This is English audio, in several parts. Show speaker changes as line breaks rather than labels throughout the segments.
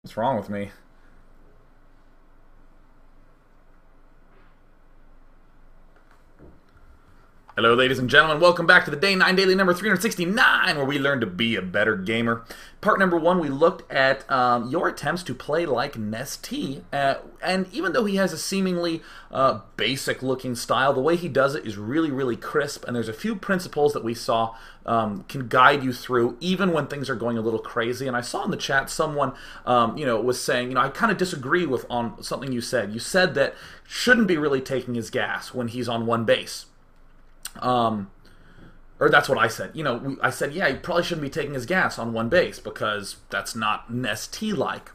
What's wrong with me? Hello, ladies and gentlemen. Welcome back to the Day 9 Daily number 369, where we learn to be a better gamer. Part number 1, we looked at your attempts to play like Nestea. And even though he has a seemingly basic-looking style, the way he does it is really, really crisp. And there's a few principles that we saw can guide you through, even when things are going a little crazy. And I saw in the chat someone, was saying, I kind of disagree with on something you said. You said that shouldn't be really taking his gas when he's on one base. Or that's what I said. I said, yeah, he probably shouldn't be taking his gas on one base because that's not Nestea-like.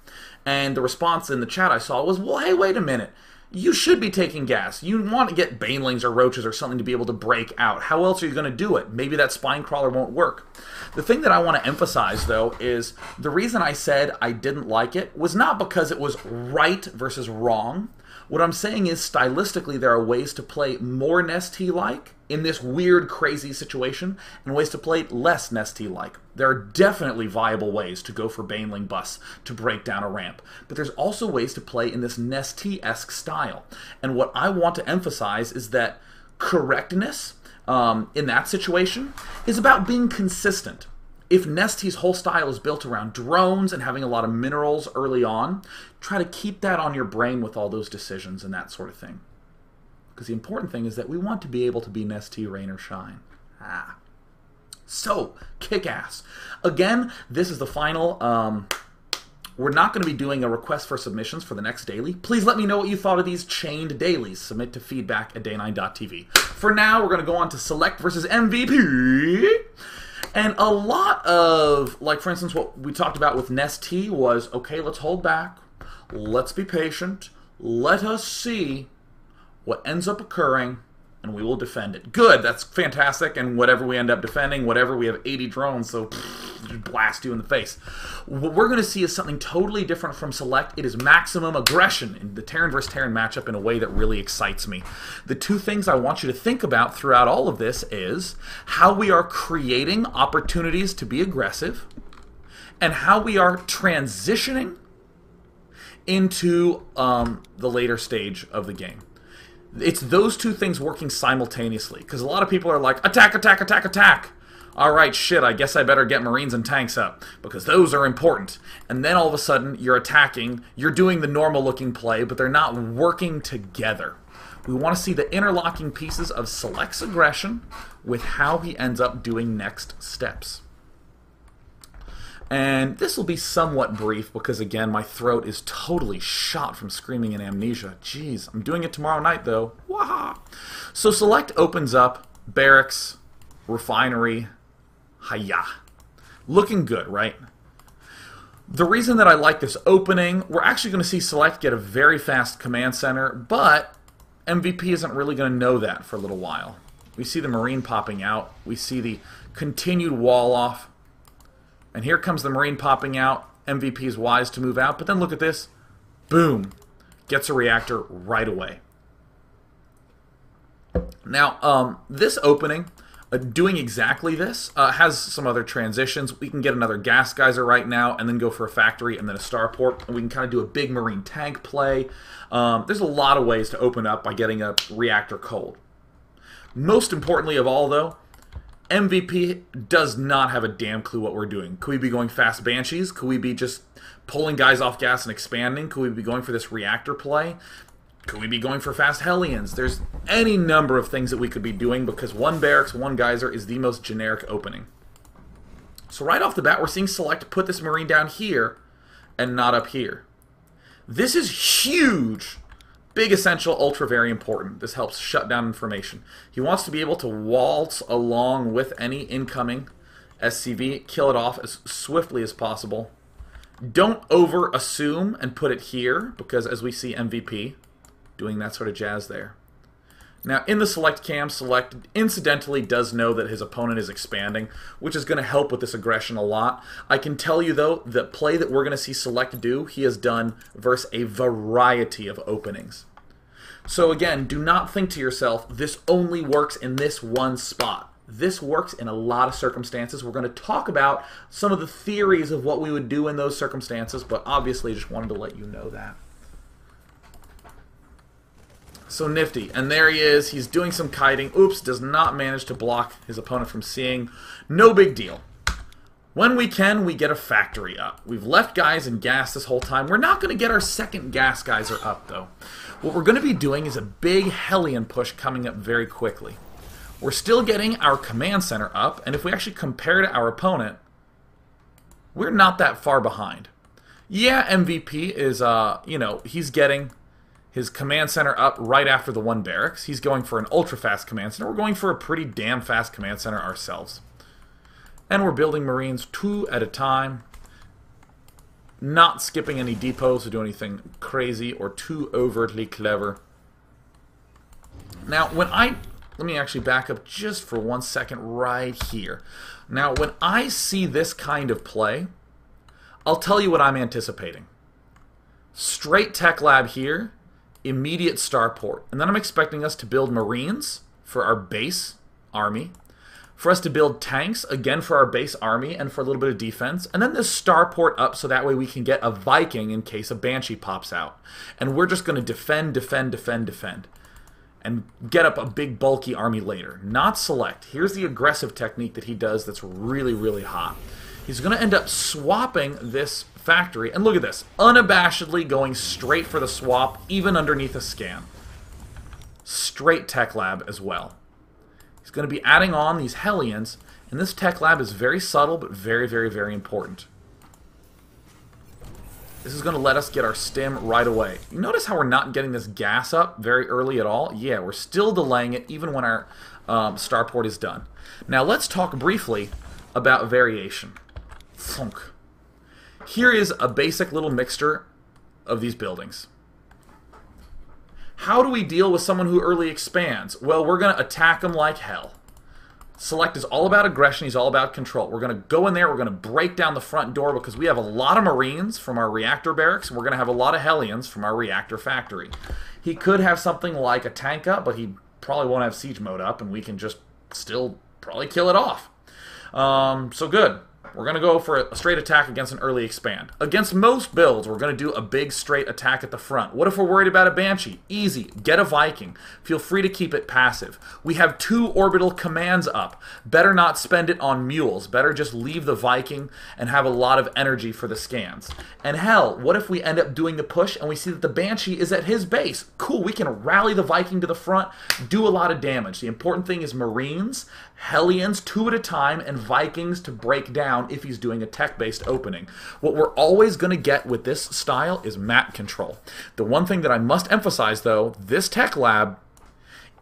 And the response in the chat I saw was, well, hey, wait a minute. You should be taking gas. You want to get banelings or roaches or something to be able to break out. How else are you going to do it? Maybe that spine crawler won't work. The thing that I want to emphasize, though, is the reason I said I didn't like it was not because it was right versus wrong. What I'm saying is, stylistically, there are ways to play more Nestea-like in this weird, crazy situation, and ways to play less Nestea-like. There are definitely viable ways to go for Baneling busts to break down a ramp, but there's also ways to play in this Nestea-esque style. And what I want to emphasize is that correctness in that situation is about being consistent. If Nestea's whole style is built around drones and having a lot of minerals early on, try to keep that on your brain with all those decisions and that sort of thing. Because the important thing is that we want to be able to be Nestea, rain or shine. So, kick ass. Again, this is the final. We're not going to be doing a request for submissions for the next daily. Please let me know what you thought of these chained dailies. Submit to feedback@day9.tv. For now, we're going to go on to Select versus MVP. And a lot of, like for instance, what we talked about with Nestea was, okay, let's hold back, let's be patient, let us see what ends up occurring, and we will defend it. Good, that's fantastic, and whatever we end up defending, whatever, we have 80 drones, so just blast you in the face. What we're going to see is something totally different from Select. It is maximum aggression in the Terran versus Terran matchup in a way that really excites me. The two things I want you to think about throughout all of this is how we are creating opportunities to be aggressive, and how we are transitioning into the later stage of the game. It's those two things working simultaneously, because a lot of people are like, attack, attack, attack, attack. Alright, shit, I guess I better get Marines and tanks up, because those are important. And then all of a sudden, you're attacking, you're doing the normal-looking play, but they're not working together. We want to see the interlocking pieces of Select's aggression with how he ends up doing next steps. And this will be somewhat brief because, again, my throat is totally shot from screaming in amnesia. Jeez, I'm doing it tomorrow night, though. Waha! So Select opens up Barracks, Refinery, Hiya. Looking good, right? The reason that I like this opening, we're actually going to see Select get a very fast command center, but MVP isn't really going to know that for a little while. We see the Marine popping out. We see the continued wall off. And here comes the Marine popping out. MVP is wise to move out. But then look at this. Boom. Gets a reactor right away. Now, this opening, doing exactly this, has some other transitions. We can get another gas geyser right now and then go for a factory and then a starport. And we can kind of do a big Marine tank play. There's a lot of ways to open up by getting a reactor cold. Most importantly of all, though, MVP does not have a damn clue what we're doing. Could we be going fast Banshees? Could we be just pulling guys off gas and expanding? Could we be going for this reactor play? Could we be going for fast Hellions? There's any number of things that we could be doing because one Barracks, one Geyser is the most generic opening. So right off the bat, we're seeing Select put this Marine down here and not up here. This is huge. Big, essential, ultra, very important. This helps shut down information. He wants to be able to waltz along with any incoming SCV, kill it off as swiftly as possible. Don't over-assume and put it here, because as we see MVP doing that sort of jazz there. Now, in the Select cam, Select incidentally does know that his opponent is expanding, which is going to help with this aggression a lot. I can tell you, though, the play that we're going to see Select do, he has done versus a variety of openings. So again, do not think to yourself, this only works in this one spot. This works in a lot of circumstances. We're going to talk about some of the theories of what we would do in those circumstances, but obviously just wanted to let you know that. So nifty. And there he is. He's doing some kiting. Oops, does not manage to block his opponent from seeing. No big deal. When we can, we get a factory up. We've left guys in gas this whole time. We're not going to get our second gas geyser up, though. What we're going to be doing is a big Hellion push coming up very quickly. We're still getting our command center up, and if we actually compare to our opponent, we're not that far behind. Yeah, MVP is, he's getting his command center up right after the one barracks. He's going for an ultra-fast command center. We're going for a pretty damn fast command center ourselves. And we're building Marines 2 at a time, not skipping any depots to do anything crazy or too overtly clever. Now, let me actually back up just for 1 second right here. Now, when I see this kind of play, I'll tell you what I'm anticipating. Straight tech lab here, immediate starport. And then I'm expecting us to build Marines for our base army, for us to build tanks, again for our base army, and for a little bit of defense, and then this starport up so that way we can get a Viking in case a Banshee pops out. And we're just going to defend, and get up a big bulky army later. Not select. Here's the aggressive technique that he does that's really, really hot. He's going to end up swapping this factory, and look at this, unabashedly going straight for the swap, even underneath a scan. Straight tech lab as well. He's going to be adding on these Hellions, and this tech lab is very subtle, but very, very, very important. This is going to let us get our stim right away. You notice how we're not getting this gas up very early at all? Yeah, we're still delaying it even when our starport is done. Now let's talk briefly about variation. Thunk. Here is a basic little mixture of these buildings. How do we deal with someone who early expands? Well, we're going to attack them like hell. Select is all about aggression, he's all about control. We're going to go in there, we're going to break down the front door because we have a lot of Marines from our reactor barracks, and we're going to have a lot of Hellions from our reactor factory. He could have something like a tank up, but he probably won't have siege mode up, and we can just still probably kill it off. So good. We're going to go for a straight attack against an early expand. Against most builds, we're going to do a big straight attack at the front. What if we're worried about a Banshee? Easy. Get a Viking. Feel free to keep it passive. We have 2 orbital commands up. Better not spend it on mules. Better just leave the Viking and have a lot of energy for the scans. And hell, what if we end up doing the push and we see that the Banshee is at his base? Cool, we can rally the Viking to the front, do a lot of damage. The important thing is Marines, Hellions 2 at a time, and Vikings to break down if he's doing a tech-based opening. What we're always going to get with this style is map control. The one thing that I must emphasize, though, this tech lab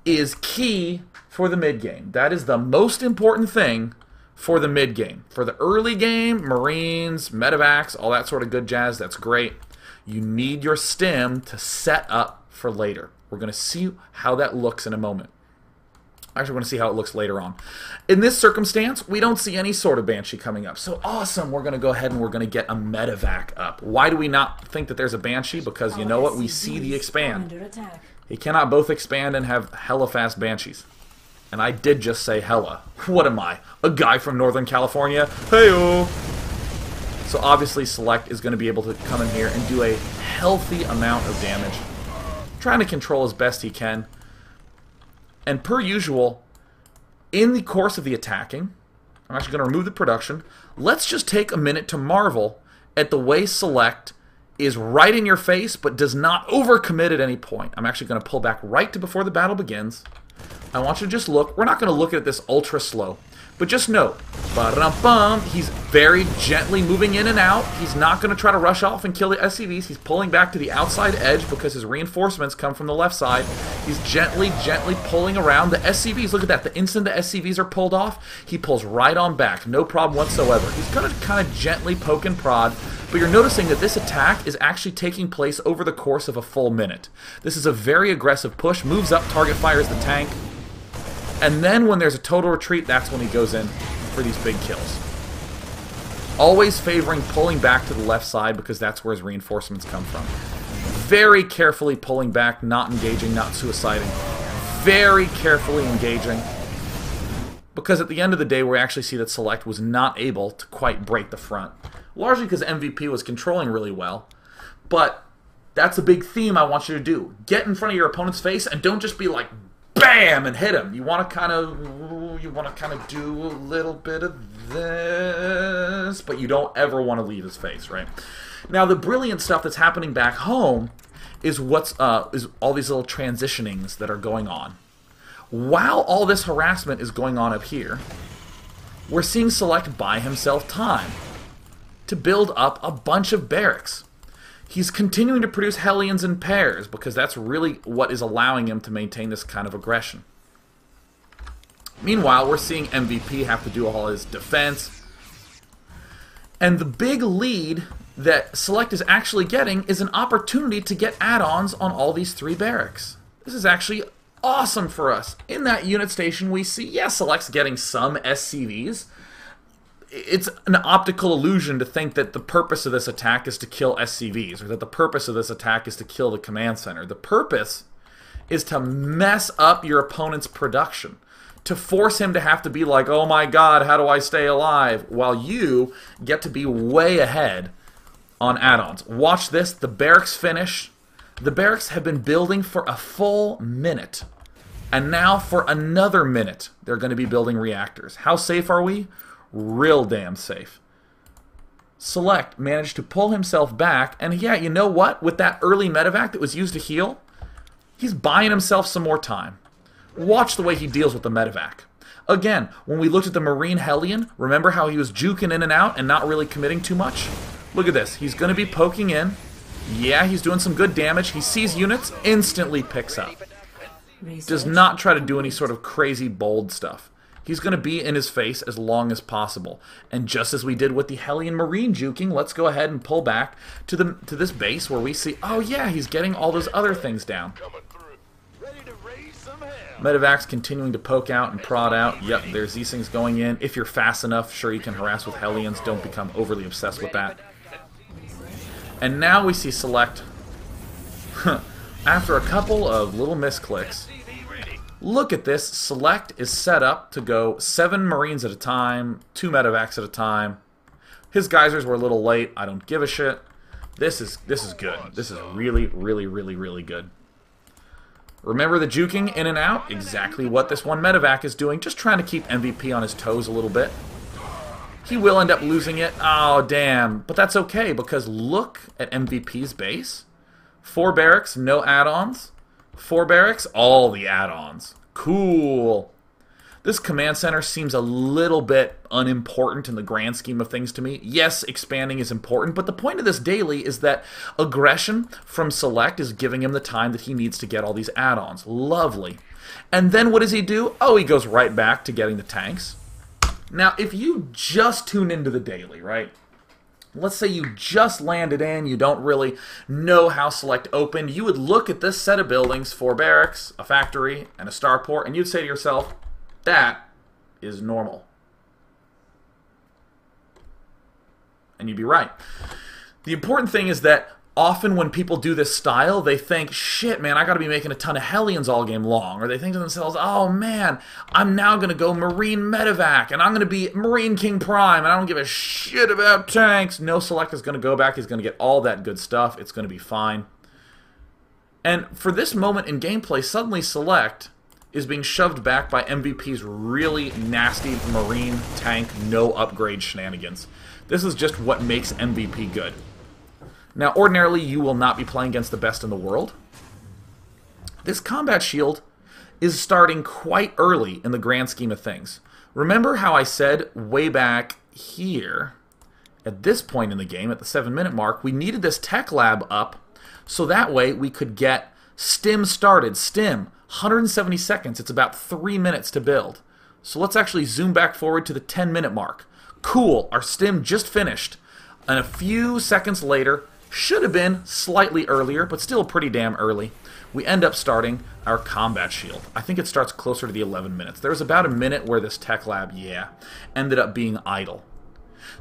is key for the mid-game. That is the most important thing for the mid-game. For the early game, Marines, medevacs, all that sort of good jazz, that's great. You need your stim to set up for later. We're going to see how that looks in a moment. Actually, we're going to see how it looks later on. In this circumstance, we don't see any sort of Banshee coming up. So awesome, we're going to go ahead and we're going to get a medevac up. Why do we not think that there's a Banshee? Because you know what? We see the expand. He cannot both expand and have hella fast Banshees. And I did just say hella. What am I? A guy from Northern California? Hey-o! So obviously Select is going to be able to come in here and do a healthy amount of damage. Trying to control as best he can. And per usual, in the course of the attacking, I'm actually going to remove the production. Let's just take a minute to marvel at the way Select is right in your face, but does not overcommit at any point. I'm actually going to pull back right to before the battle begins. I want you to just look. We're not going to look at this ultra slow, but just note, ba-dum-bum, he's very gently moving in and out. He's not going to try to rush off and kill the SCVs. He's pulling back to the outside edge because his reinforcements come from the left side. He's gently pulling around. The SCVs, look at that. The instant the SCVs are pulled off, he pulls right on back. No problem whatsoever. He's going to kind of gently poke and prod, but you're noticing that this attack is actually taking place over the course of a full minute. This is a very aggressive push. Moves up, target fires the tank. And then when there's a total retreat, that's when he goes in for these big kills. Always favoring pulling back to the left side because that's where his reinforcements come from. Very carefully pulling back, not engaging, not suiciding. Very carefully engaging. Because at the end of the day, we actually see that Select was not able to quite break the front. Largely because MVP was controlling really well. But that's a big theme I want you to do. Get in front of your opponent's face and don't just be like, bam, and hit him. You want to kind of do a little bit of this, but you don't ever want to leave his face, right? Now, the brilliant stuff that's happening back home is is all these little transitionings that are going on. While all this harassment is going on up here, we're seeing Select buy himself time to build up a bunch of barracks. He's continuing to produce Hellions in pairs because that's really what is allowing him to maintain this kind of aggression. Meanwhile, we're seeing MVP have to do all his defense. And the big lead that Select is actually getting is an opportunity to get add-ons on all these 3 barracks. This is actually awesome for us. In that unit station we see, yes, Select's getting some SCVs. It's an optical illusion to think that the purpose of this attack is to kill SCVs, or that the purpose of this attack is to kill the command center. The purpose is to mess up your opponent's production, to force him to have to be like, oh my god, how do I stay alive? While you get to be way ahead on add-ons. Watch this, the barracks finish. The barracks have been building for a full minute. And now for another minute, they're going to be building reactors. How safe are we? Real damn safe. Select managed to pull himself back, and yeah, you know what? With that early medevac that was used to heal, he's buying himself some more time. Watch the way he deals with the medevac. Again, when we looked at the Marine Hellion, remember how he was juking in and out and not really committing too much? Look at this. He's going to be poking in. Yeah, he's doing some good damage. He sees units, instantly picks up. Does not try to do any sort of crazy bold stuff. He's going to be in his face as long as possible. And just as we did with the Hellion Marine juking, let's go ahead and pull back to this base where we see, oh yeah, he's getting all those other things down. Medevac's continuing to poke out and prod out. Yep, there's these things going in. If you're fast enough, sure, you can harass with Hellions. Don't become overly obsessed with that. And now we see Select, after a couple of little misclicks, look at this. Select is set up to go 7 Marines at a time, 2 medevacs at a time. His geysers were a little late. I don't give a shit. This is good. This is really, really, really, really good. Remember the juking in and out? Exactly what this one medevac is doing. Just trying to keep MVP on his toes a little bit. He will end up losing it. Oh, damn. But that's okay, because look at MVP's base. 4 barracks, no add-ons. 4 barracks, all the add-ons. Cool. This command center seems a little bit unimportant in the grand scheme of things to me. Yes, expanding is important, but the point of this daily is that aggression from Select is giving him the time that he needs to get all these add-ons. Lovely. And then what does he do? Oh, he goes right back to getting the tanks. Now, if you just tune into the daily, right? Let's say you just landed in, you don't really know how Select opened, you would look at this set of buildings, 4 barracks, a factory, and a starport, and you'd say to yourself, that is normal. And you'd be right. The important thing is that often when people do this style, they think, shit, man, I gotta be making a ton of Hellions all game long. Or they think to themselves, oh, man, I'm now gonna go Marine Medevac, and I'm gonna be Marine King Prime, and I don't give a shit about tanks. No, Select is gonna go back. He's gonna get all that good stuff. It's gonna be fine. And for this moment in gameplay, suddenly Select is being shoved back by MVP's really nasty Marine tank no upgrade shenanigans. This is just what makes MVP good. Now, ordinarily, you will not be playing against the best in the world. This combat shield is starting quite early in the grand scheme of things. Remember how I said way back here, at this point in the game, at the 7-minute mark, we needed this tech lab up so that way we could get Stim started. Stim, 170 seconds. It's about 3 minutes to build. So let's actually zoom back forward to the 10-minute mark. Cool, our Stim just finished. And a few seconds later, should have been slightly earlier, but still pretty damn early, we end up starting our combat shield. I think it starts closer to the 11 minutes. There was about a minute where this tech lab, ended up being idle.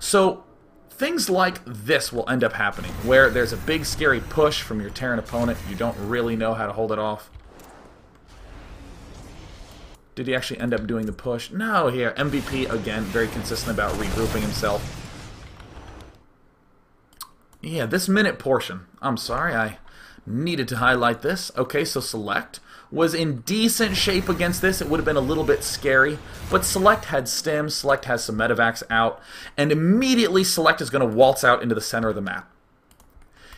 So things like this will end up happening, where there's a big scary push from your Terran opponent. You don't really know how to hold it off. Did he actually end up doing the push? No, here, MVP, again, very consistent about regrouping himself. Yeah, this minute portion. I'm sorry, I needed to highlight this. Okay, so Select was in decent shape against this. It would have been a little bit scary, but Select had Stim, Select has some medevacs out, and immediately Select is going to waltz out into the center of the map.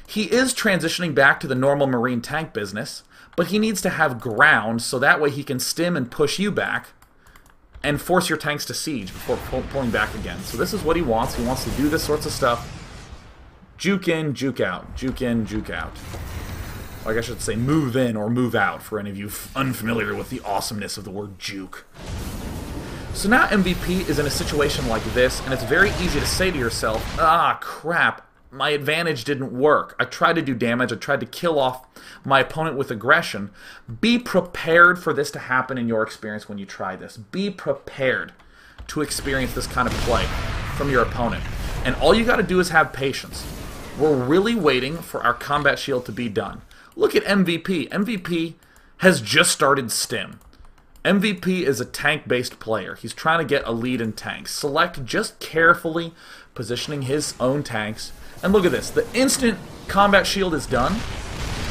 He is transitioning back to the normal Marine tank business, but he needs to have ground so that way he can stim and push you back and force your tanks to siege before pulling back again. So this is what he wants. He wants to do this sorts of stuff. Juke in, juke out. Juke in, juke out. Like I should say move in or move out for any of you unfamiliar with the awesomeness of the word juke. So now MVP is in a situation like this, and it's very easy to say to yourself, ah, crap. My advantage didn't work. I tried to do damage. I tried to kill off my opponent with aggression. Be prepared for this to happen in your experience when you try this. Be prepared to experience this kind of play from your opponent. And all you got to do is have patience. We're really waiting for our combat shield to be done. Look at MVP. MVP has just started Stim. MVP is a tank-based player. He's trying to get a lead in tanks. Select just carefully positioning his own tanks. And look at this. The instant combat shield is done,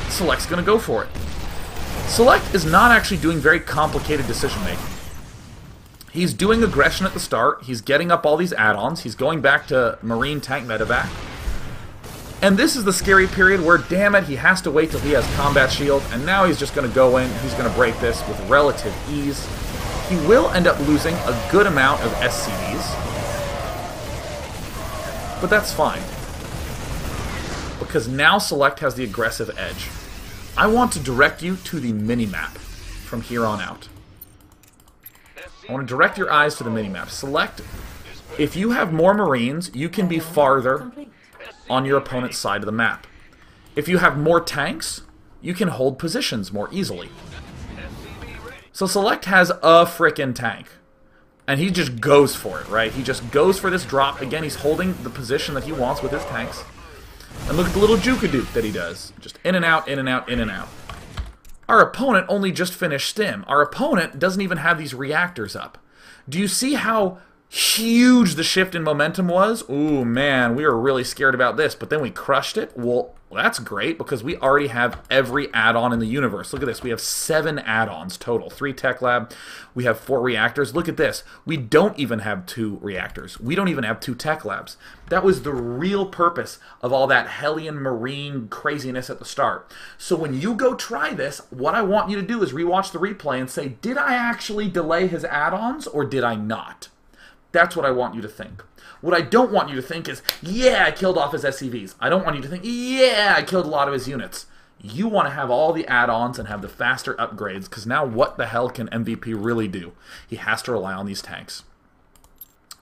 Select's going to go for it. Select is not actually doing very complicated decision-making. He's doing aggression at the start. He's getting up all these add-ons. He's going back to Marine tank medevac. And this is the scary period where, damn it, he has to wait till he has combat shield. And now he's just going to go in. He's going to break this with relative ease. He will end up losing a good amount of SCVs. But that's fine. Because now Select has the aggressive edge. I want to direct you to the minimap from here on out. I want to direct your eyes to the minimap. Select, if you have more Marines, you can be farther on your opponent's side of the map. If you have more tanks, you can hold positions more easily. So Select has a frickin' tank. And he just goes for it, right? He just goes for this drop. Again, he's holding the position that he wants with his tanks. And look at the little juke-a-duke that he does. Just in and out, in and out, in and out. Our opponent only just finished Stim. Our opponent doesn't even have these reactors up. Do you see how huge the shift in momentum was? Ooh, man, we were really scared about this, but then we crushed it. Well, that's great because we already have every add-on in the universe. Look at this. We have 7 add-ons total. 3 Tech Lab. We have 4 reactors. Look at this. We don't even have 2 reactors. We don't even have 2 Tech Labs. That was the real purpose of all that Hellion Marine craziness at the start. So when you go try this, what I want you to do is rewatch the replay and say, did I actually delay his add-ons or did I not? That's what I want you to think. What I don't want you to think is, yeah, I killed off his SCVs. I don't want you to think, yeah, I killed a lot of his units. You want to have all the add-ons and have the faster upgrades, because now what the hell can MVP really do? He has to rely on these tanks.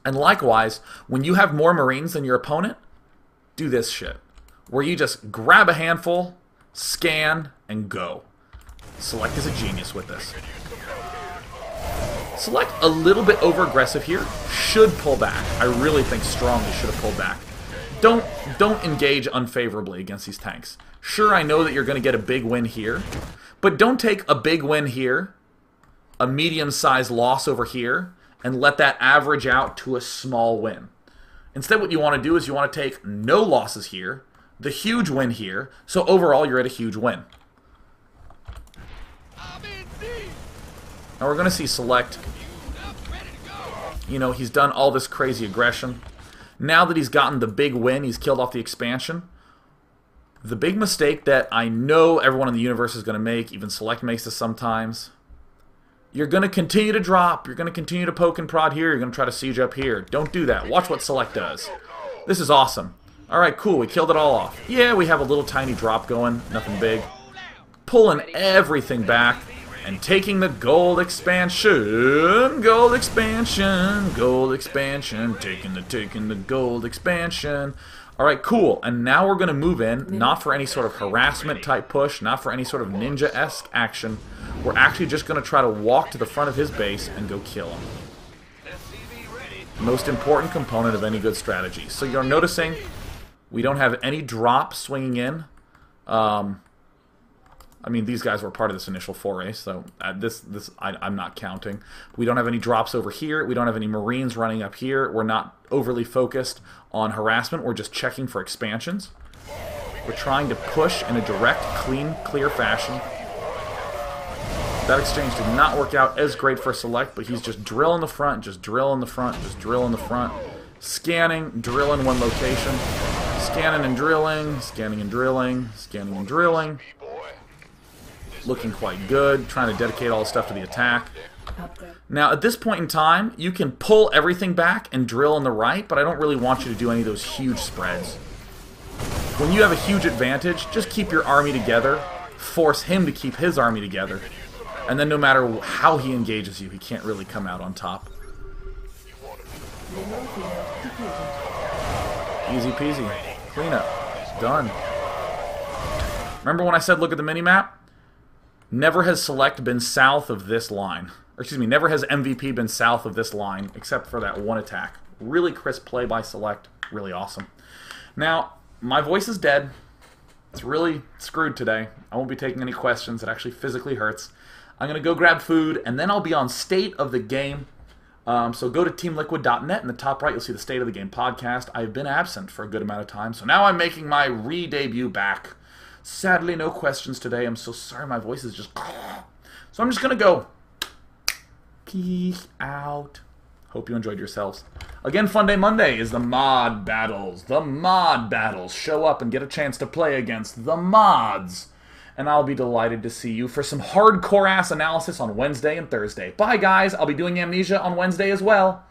And likewise, when you have more Marines than your opponent, do this shit. Where you just grab a handful, scan, and go. Select is a genius with this. Select a little bit over-aggressive here. Should pull back. I really think strongly should have pulled back. Don't engage unfavorably against these tanks. Sure, I know that you're going to get a big win here, but don't take a big win here, a medium-sized loss over here, and let that average out to a small win. Instead, what you want to do is you want to take no losses here, the huge win here, so overall you're at a huge win. Now we're going to see Select, you know, he's done all this crazy aggression. Now that he's gotten the big win, he's killed off the expansion. The big mistake that I know everyone in the universe is going to make, even Select makes this sometimes, you're going to continue to drop, you're going to continue to poke and prod here, you're going to try to siege up here. Don't do that. Watch what Select does. This is awesome. Alright, cool, we killed it all off. Yeah, we have a little tiny drop going, nothing big. Pulling everything back. And taking the gold expansion, gold expansion, gold expansion, taking the gold expansion. All right, cool. And now we're going to move in, not for any sort of harassment type push, not for any sort of ninja-esque action. We're actually just going to try to walk to the front of his base and go kill him. Most important component of any good strategy. So you're noticing we don't have any drop swinging in. I mean, these guys were part of this initial foray, so I'm not counting. We don't have any drops over here. We don't have any Marines running up here. We're not overly focused on harassment. We're just checking for expansions. We're trying to push in a direct, clean, clear fashion. That exchange did not work out as great for Select, but he's just drill in the front, just drill in the front, just drill in the front. Scanning, drill in one location. Scanning and drilling, scanning and drilling, scanning and drilling. Looking quite good, trying to dedicate all the stuff to the attack. Now, at this point in time, you can pull everything back and drill on the right, but I don't really want you to do any of those huge spreads. When you have a huge advantage, just keep your army together, force him to keep his army together, and then no matter how he engages you, he can't really come out on top. Easy peasy. Cleanup. Done. Remember when I said look at the minimap? Never has Select been south of this line. Or excuse me, never has MVP been south of this line, except for that one attack. Really crisp play by Select. Really awesome. Now, my voice is dead. It's really screwed today. I won't be taking any questions. It actually physically hurts. I'm going to go grab food, and then I'll be on State of the Game. So go to teamliquid.net. In the top right, you'll see the State of the Game podcast. I've been absent for a good amount of time, so now I'm making my re-debut back. Sadly, no questions today. I'm so sorry. My voice is just... So I'm just going to go. Peace out. Hope you enjoyed yourselves. Again, Fun Day Monday is the mod battles. The mod battles. Show up and get a chance to play against the mods. And I'll be delighted to see you for some hardcore-ass analysis on Wednesday and Thursday. Bye, guys. I'll be doing Amnesia on Wednesday as well.